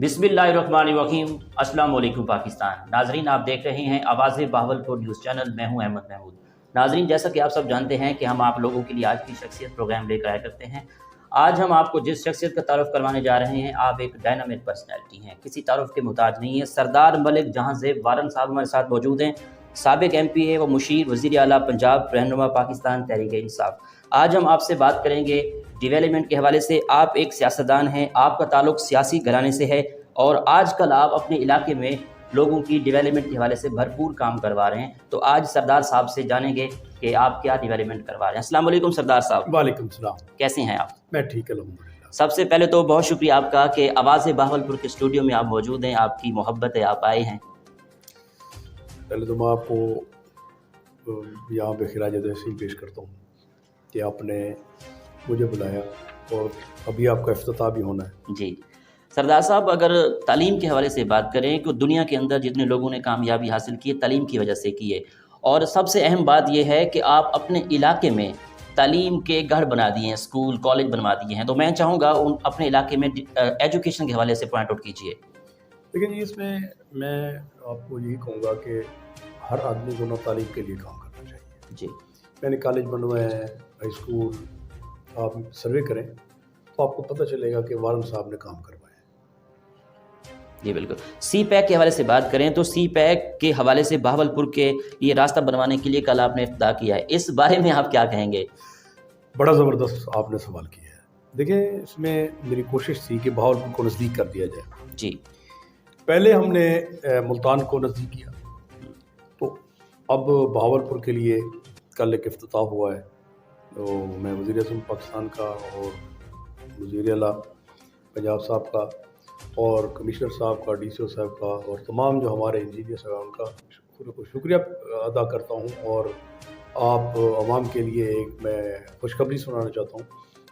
बिस्मिल्लाहिर्रहमानिर्रहीम। अस्सलाम वालेकुम पाकिस्तान। नाजरीन, आप देख रहे हैं आवाज़ बहावलपुर न्यूज़ चैनल। मैं हूं अहमद महमूद। नाजरीन, जैसा कि आप सब जानते हैं कि हम आप लोगों के लिए आज की शख्सियत प्रोग्राम लेकर आया करते हैं। आज हम आपको जिस शख्सियत का तारुफ करवाने जा रहे हैं, आप एक डायनामिक पर्सनैलिटी हैं, किसी तारुफ के मुताज नहीं है। सरदार मलिक जहां ज़ेब वारन साहब हमारे साथ मौजूद हैं। साबिक MP है, वो मुशीर वज़ीर आला पंजाब, रहनुमा पाकिस्तान तहरीक इंसाफ। आज हम आपसे बात करेंगे डेवलपमेंट के हवाले से। आप एक सियासतदान हैं, आपका ताल्लुक सियासी घराने से है और आजकल आप अपने इलाके में लोगों की डेवलपमेंट के हवाले से भरपूर काम करवा रहे हैं। तो आज सरदार साहब से जानेंगे कि आप क्या डेवलपमेंट करवा रहे हैं। अस्सलाम वालेकुम सरदार साहब। वालेकुम सलाम। कैसे हैं आप? मैं ठीक है अल्हम्दुलिल्लाह। सबसे पहले तो बहुत शुक्रिया आपका कि आवाज़ बहावलपुर के स्टूडियो में आप मौजूद हैं, आपकी मोहब्बत है, आप आए हैं। पहले तो मैं आपको यहाँ पे खिराज तहसीन पेश करता हूँ कि आपने मुझे बुलाया और अभी आपका इफ्तिताह भी होना है। जी सरदार साहब, अगर तालीम के हवाले से बात करें कि दुनिया के अंदर जितने लोगों ने कामयाबी हासिल की है, तालीम की वजह से की है। और सबसे अहम बात यह है कि आप अपने इलाके में तालीम के घर बना दिए हैं, स्कूल कॉलेज बनवा दिए हैं। तो मैं चाहूँगा उन अपने इलाके में एजुकेशन के हवाले से पॉइंट आउट कीजिए। लेकिन इसमें मैं आपको यही कहूँगा कि हर आदमी को ना तालीम के लिए काम करना चाहिए। जी, मैंने कॉलेज बनवाए हैं, हाई स्कूल, आप सर्वे करें तो आपको पता चलेगा कि वारन साहब ने काम करवाया। जी बिल्कुल। CPEC के हवाले से बात करें तो CPEC के हवाले से बहावलपुर के ये रास्ता बनवाने के लिए कल आपने इफ्तिताह किया है, इस बारे में आप क्या कहेंगे? बड़ा ज़बरदस्त आपने सवाल किया है। देखिए, इसमें मेरी कोशिश थी कि बहावलपुर को नज़दीक कर दिया जाए। जी, पहले हमने मुल्तान को नज़दीक किया, तो अब बहावलपुर के लिए कल एक इफ्तिताह हुआ है। तो मैं वज़ीर आज़म पाकिस्तान का और वज़ीर आला पंजाब साहब का और कमिश्नर साहब का, DCO साहब का और तमाम जो हमारे इंजीनियर्स हैं उनका शुक्रिया अदा करता हूँ। और आप आवाम के लिए एक मैं खुशखबरी सुनाना चाहता हूँ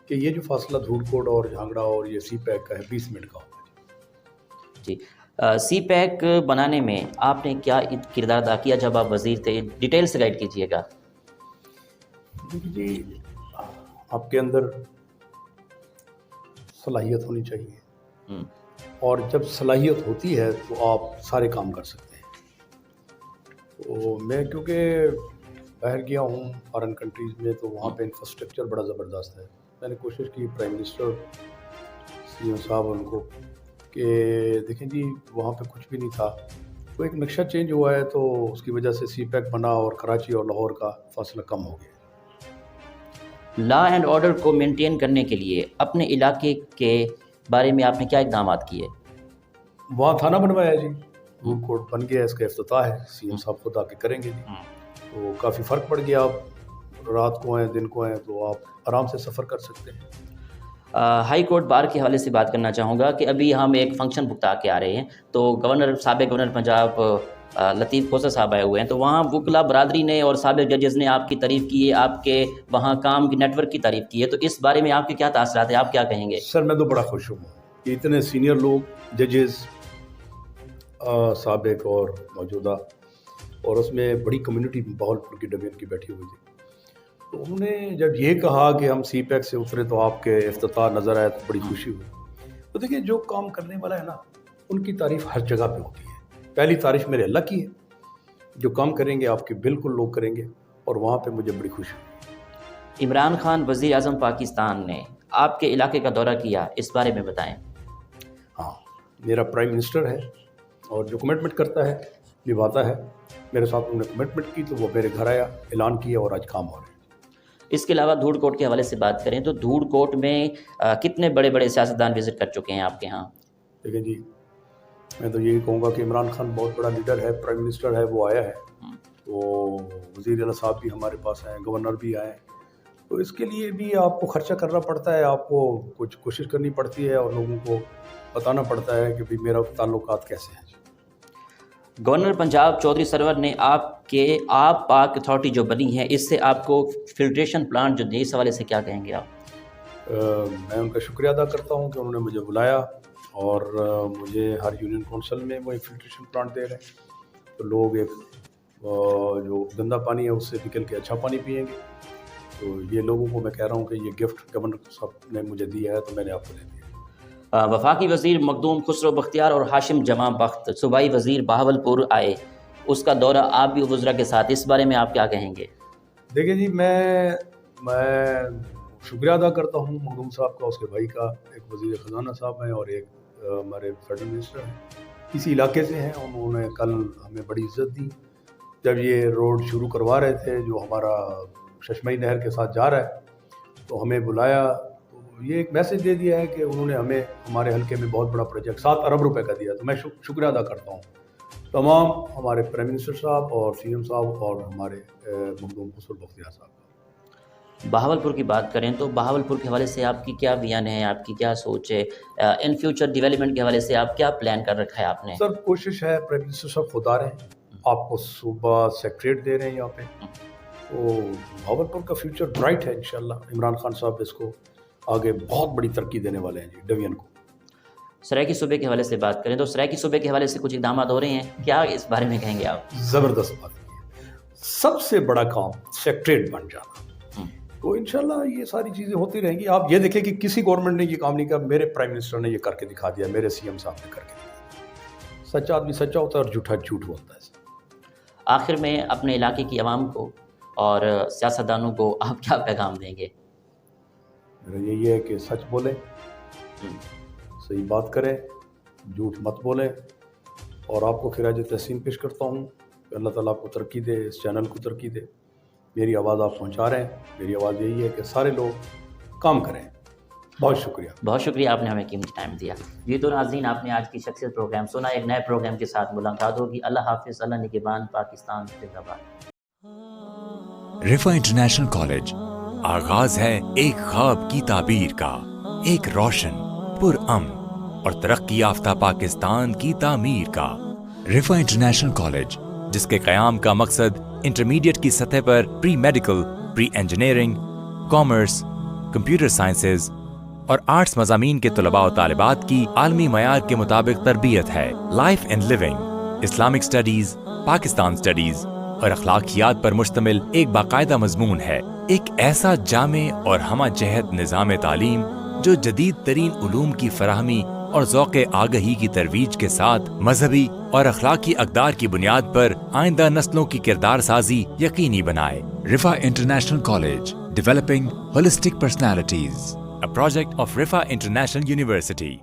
कि ये जो फासला धूलकोट और झांगड़ा और ये CPEC का है, 20 मिनट का होगा। जी। CPEC बनाने में आपने क्या किरदार अदा किया जब आप वज़ीर थे? डिटेल से गाइड कीजिएगा। देखिए जी, आपके अंदर सलाहियत होनी चाहिए और जब सलाहियत होती है तो आप सारे काम कर सकते हैं। तो मैं क्योंकि बाहर गया हूँ फॉरेन कंट्रीज़ में, तो वहाँ पे इंफ्रास्ट्रक्चर बड़ा ज़बरदस्त है। मैंने कोशिश की प्राइम मिनिस्टर CM साहब उनको कि देखें जी, वहाँ पे कुछ भी नहीं था, तो एक नक्शा चेंज हुआ है, तो उसकी वजह से CPEC बना और कराची और लाहौर का फासला कम हो गया। लॉ एंड ऑर्डर को मेंटेन करने के लिए अपने इलाके के बारे में आपने क्या इक़दाम किए? वहाँ थाना बनवाया जी, धूलकोट बन गया, इसका इफ्तिताह है, CM साहब खुद आके करेंगे जी। तो काफ़ी फ़र्क पड़ गया। आप रात को आएँ दिन को आएँ तो आप आराम से सफ़र कर सकते हैं। हाई कोर्ट बार के हवाले से बात करना चाहूँगा कि अभी हम एक फ़ंक्शन भुगता के आ रहे हैं, तो साबिक गवर्नर पंजाब लतीफ़ खोसर साहब आए हुए हैं। तो वहाँ वकला बरादरी ने और साबिक जजेज़ ने आपकी तारीफ़ की है, आपके वहाँ काम की नेटवर्क की तारीफ़ की है। तो इस बारे में आपके क्या तासरात हैं, आप क्या कहेंगे? सर, मैं तो बड़ा खुश हूँ कि इतने सीनियर लोग, जजेज़ साबिक और मौजूदा, और उसमें बड़ी कम्युनिटी बहावलपुर की डबियन की बैठी हुई थी। तो उन्होंने जब ये कहा कि हम CPEC से उतरे तो आपके इफ्तिताह नज़र आया तो बड़ी खुशी हुई। तो देखिए, जो काम करने वाला है ना, उनकी तारीफ़ हर जगह पे होती है। पहली तारीफ़ मेरे अल्लाह की है, जो काम करेंगे आपके बिल्कुल लोग करेंगे, और वहाँ पे मुझे बड़ी खुशी हुई। इमरान खान वज़ीर आज़म पाकिस्तान ने आपके इलाके का दौरा किया, इस बारे में बताएं। हाँ, मेरा प्राइम मिनिस्टर है और जो कमिटमेंट करता है निभाता है। मेरे साथ उन्होंने कमिटमेंट की तो वो मेरे घर आया, ऐलान किया और आज काम हो रहा है। इसके अलावा धूलकोट के हवाले से बात करें तो धूलकोट में कितने बड़े बड़े सियासतदान विज़िट कर चुके हैं आपके यहाँ? देखिए जी, मैं तो यही कहूँगा कि इमरान खान बहुत बड़ा लीडर है, प्राइम मिनिस्टर है, वो आया है। तो वज़ीर आला साहब भी हमारे पास हैं, गवर्नर भी आए। तो इसके लिए भी आपको खर्चा करना पड़ता है, आपको कुछ कोशिश करनी पड़ती है और लोगों को बताना पड़ता है कि भाई मेरा ताल्लुकात कैसे हैं। गवर्नर पंजाब चौधरी सरवर ने आप पाक अथॉरिटी जो बनी है, इससे आपको फिल्ट्रेशन प्लांट जो दिए, इस हवाले से क्या कहेंगे आप? मैं उनका शुक्रिया अदा करता हूँ कि उन्होंने मुझे बुलाया और मुझे हर यूनियन काउंसिल में वो एक फिल्ट्रेशन प्लांट दे रहे हैं। तो लोग एक जो गंदा पानी है उससे निकल के अच्छा पानी पिएंगे। तो ये लोगों को मैं कह रहा हूँ कि ये गिफ्ट गवर्नर साहब ने मुझे दिया है, तो मैंने आपको दे दिया। وفاقی وزیر مخدوم خسرو بختیار اور ہاشم جمع بخت صوبائی وزیر بہاولپور آئے، اس کا دورہ آپ بھی وزراء کے ساتھ، اس بارے میں آپ کیا کہیں گے؟ دیکھیں جی، میں شکریہ ادا کرتا ہوں مخدوم صاحب کا، اس کے بھائی کا، ایک وزیر خزانہ صاحب ہیں اور ایک ہمارے فیڈرل منسٹر ہیں، اسی علاقے سے ہیں. انہوں نے کل ہمیں بڑی عزت دی جب یہ روڈ شروع کروا رہے تھے جو ہمارا ششمئی نہر کے ساتھ جا رہا ہے، تو ہمیں بلایا. تو یہ ایک میسج دے دیا ہے کہ انہوں نے ہمیں ہمارے حلقے میں بہت بڑا پروجیکٹ 7 ارب روپے کا دیا. تو میں شکریہ ادا کرتا ہوں تمام ہمارے پرائم منسٹر صاحب اور سی ایم صاحب اور ہمارے مخدوم خسرو بختیار صاحب. بہاولپور کی بات کریں تو بہاولپور کے حوالے سے آپ کی کیا بیان ہے، آپ کی کیا سوچ ہے؟ ان فیوچر ڈیولپمنٹ کے حوالے سے آپ کیا پلان کر رکھا ہے آپ نے؟ سر کوشش ہے، پرائم منسٹر صاحب خود آ رہے ہیں، آپ کو صوبہ سیکریٹ دے رہے ہیں یہاں پہ، تو بہاولپور کا فیوچر برائٹ ہے انشاءاللہ. عمران خان صاحب اس کو آگے بہت بڑی ترقی دینے والے ہیں جی ڈویژن کو. سرائیکی صوبے کے حوالے سے بات کریں تو سرائیکی صوبے کے حوالے سے کچھ اقدامات ہو رہے ہیں، کیا اس بارے میں کہیں گے آپ؟ زبردست بات ہے، سب سے بڑا کام سیکریٹ بن جانا، تو انشاءاللہ یہ ساری چیزیں ہوتی رہیں گی. آپ یہ دیکھیں کہ کسی گورنمنٹ نے یہ کام نہیں کیا، میرے پرائم منسٹر نے یہ کر کے دکھا دیا، میرے سی ایم صاحب نے کر کے دکھا دیا. سچا آدمی سچا ہوتا ہے اور جھوٹا جھوٹ ہوتا ہے. آخر میں اپنے علاقے کی عوام کو اور سیاستدانوں کو آپ کیا پیغام دیں گے؟ میرا یہی ہے کہ سچ بولیں، صحیح بات کریں، جھوٹ مت بولیں، اور آپ کو خراج تحسین پیش کرتا ہوں کہ اللہ تعالیٰ آپ کو ترقی دے، اس چینل کو ترقی دے. میری آواز آپ پہنچا رہے ہیں، میری آواز یہی ہے کہ سارے لوگ کام کریں. بہت شکریہ. بہت شکریہ، آپ نے ہمیں قیمتی ٹائم دیا. یہ تو ناظرین آپ نے آج کی شخصیت پروگرام سنا. ایک نئے پروگرام کے ساتھ ملاقات ہوگی. اللہ حافظ. اللہ نگہبان. پاکستان زندہ باد. رفا انٹرنیشنل کالج آغاز ہے ایک خواب کی تعبیر کا، ایک روشن، پرامن اور ترقی یافتہ پاکستان کی تعمیر کا. رفا انٹرنیشنل کالج، جس کے قیام کا مقصد انٹرمیڈیٹ کی سطح پر pre medical, pre engineering, commerce, computer sciences اور آرٹس مضامین کے طلباء و طالبات کی عالمی معیار کے مطابق تربیت ہے. Life and living, Islamic studies, Pakistan studies اور اخلاقیات پر مشتمل ایک باقاعدہ مضمون ہے. ایک ایسا جامع اور ہمہ جہت نظام تعلیم جو جدید ترین علوم کی فراہمی اور ذوق آگہی کی ترویج کے ساتھ مذہبی اور اخلاقی اقدار کی بنیاد پر آئندہ نسلوں کی کردار سازی یقینی بنائے. Riphah international college, developing holistic personalities, a project of Rifa International University.